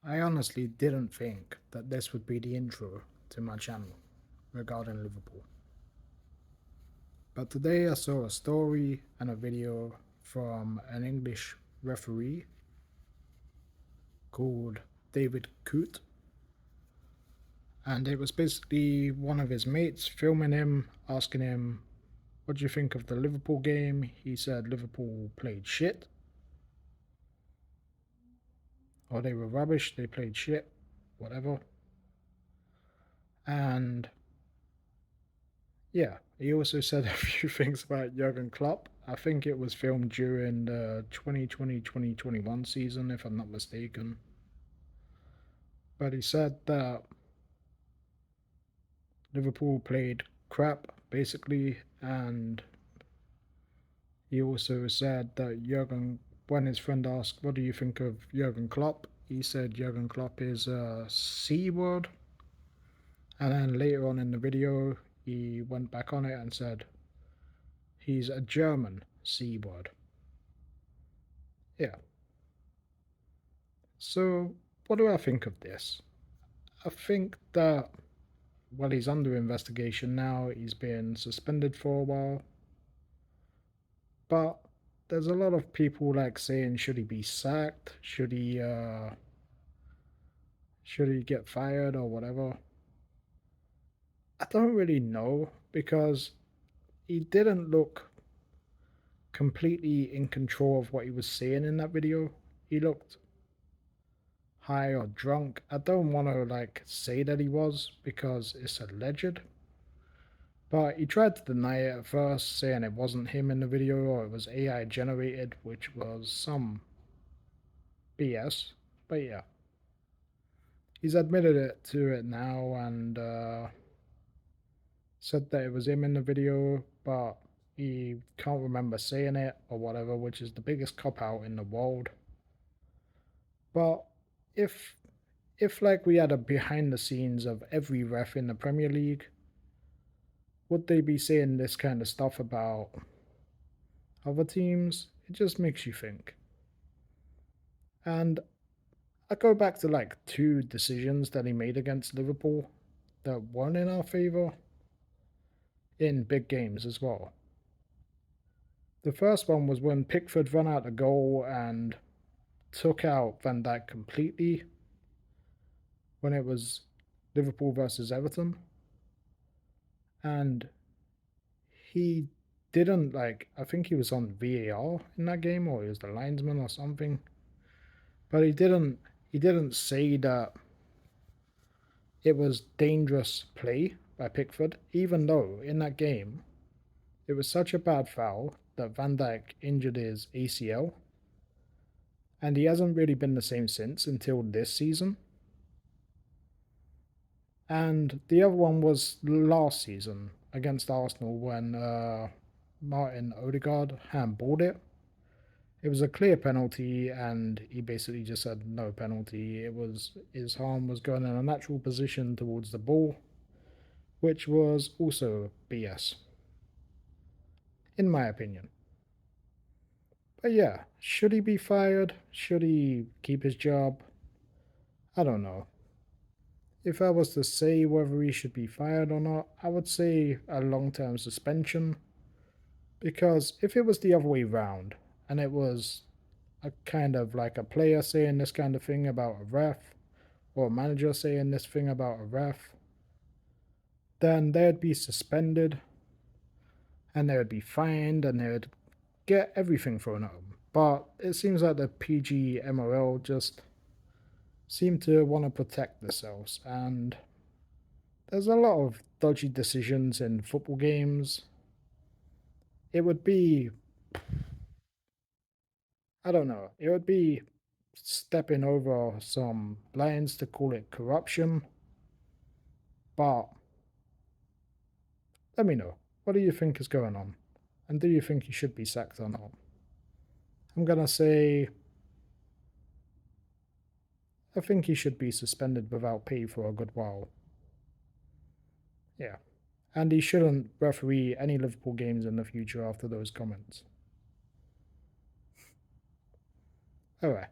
I honestly didn't think that this would be the intro to my channel regarding Liverpool. But today I saw a story and a video from an English referee called David Coote, and it was basically one of his mates filming him, asking him, "What do you think of the Liverpool game?" He said Liverpool played shit, or they were rubbish, they played shit, whatever. And yeah, he also said a few things about Jurgen Klopp. I think it was filmed during the 2020-2021 season, if I'm not mistaken. But he said that Liverpool played crap, basically, and he also said that when his friend asked, "What do you think of Jurgen Klopp?" he said Jurgen Klopp is a C word. And then later on in the video, he went back on it and said, he's a German C word. Yeah. So, what do I think of this? I think that, well, he's under investigation now. He's been suspended for a while. But there's a lot of people like saying, should he be sacked? Should he get fired or whatever? I don't really know because he didn't look completely in control of what he was saying in that video. He looked high or drunk. I don't want to say that he was because it's alleged. But he tried to deny it at first, saying it wasn't him in the video or it was AI generated, which was some BS. But yeah, he's admitted to it now and said that it was him in the video, but he can't remember saying it or whatever, which is the biggest cop out in the world. But if we had a behind the scenes of every ref in the Premier League, would they be saying this kind of stuff about other teams? It just makes you think. And I go back to two decisions that he made against Liverpool that weren't in our favour in big games as well. The first one was when Pickford ran out a goal and took out Van Dijk completely when it was Liverpool versus Everton. And he didn't I think he was on VAR in that game, or he was the linesman or something. But he didn't say that it was dangerous play by Pickford, even though in that game it was such a bad foul that Van Dijk injured his ACL, and he hasn't really been the same since until this season. And the other one was last season against Arsenal when Martin Odegaard handballed it. It was a clear penalty, and he basically just said no penalty. It was his arm was going in a natural position towards the ball, which was also BS, in my opinion. But yeah, should he be fired? Should he keep his job? I don't know. If I was to say whether he should be fired or not, I would say a long-term suspension. Because if it was the other way round, and it was a kind of like a player saying this kind of thing about a ref, or a manager saying this thing about a ref, then they'd be suspended, and they would be fined, and they would get everything thrown at them. But it seems like the PGMOL just seem to want to protect themselves, and there's a lot of dodgy decisions in football games. It would be, I don't know, it would be stepping over some lines to call it corruption. But let me know. What do you think is going on? And do you think he should be sacked or not? I'm going to say I think he should be suspended without pay for a good while. Yeah. And he shouldn't referee any Liverpool games in the future after those comments. Alright.